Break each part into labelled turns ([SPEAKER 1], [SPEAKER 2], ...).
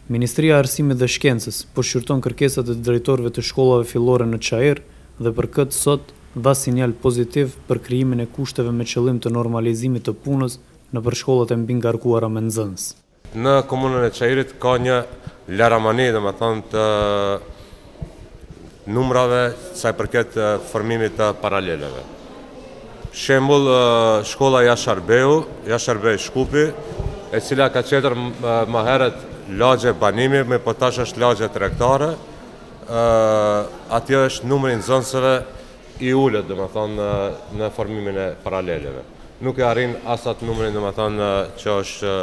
[SPEAKER 1] Ministria e Arsimit dhe Shkencës po shqyrton kërkesat e drejtorëve të shkollave fillore në Çajër dhe për këtë sot dha sinjal pozitiv për krijimin e kushteve me qëllim të normalizimit të punës nëpër shkollat e mbi ngarkuara me nxënës.
[SPEAKER 2] Në komunën e Çajërit ka një laramani, domethënë të numrave sa i përket formimit të paraleleve. Shembull, shkolla Jasharbeu Shkupi, e cila ka qetur më herët lagje banimi, me po tash është lagje tregtare, atje është numri i nxënësve i ulët, domethënë në formimin e paraleleve. Nuk e arrin as atë numrin, domethënë që është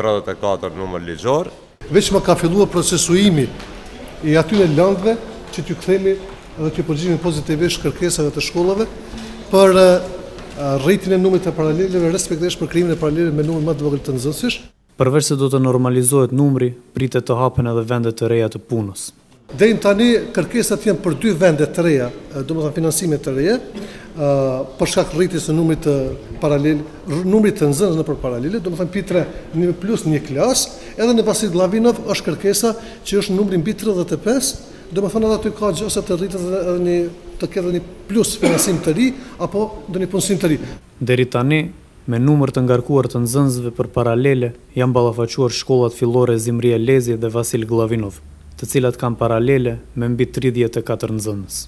[SPEAKER 2] 34 numër ligjor.
[SPEAKER 3] Veç më ka filluar procesuimi i atyre landëve që t'ju kthemi dhe t'ju përgjigjemi pozitivisht kërkesave të shkollave për rritjen e numrit të paraleleve, respektivisht për krijimin e paraleleve me numër më të vogël të nxënësish.
[SPEAKER 1] Përveç se do të normalizohet numri, pritet të hapen edhe vende të reja të punës.
[SPEAKER 3] Deri tani kërkesat janë për 2 vende të reja, domethënë financime të reja, për shkak rritjes së numrit të numrit të nxënësve nëpër paralele, domethënë pi 3 plus një klasë, edhe në Vasil Glavinov është kërkesa që është numri mbi 35, domethënë edhe aty ka gjë ose të rritet edhe të ketë një plus financim të ri apo ndonjë punësim të ri.
[SPEAKER 1] Deri tani, me numër të ngarkuar të nxënësve për paralele, janë ballafaquar shkollat fillore Zimria Lezi dhe Vasil Glavinov, të cilat kanë paralele me mbi 34 nxënës.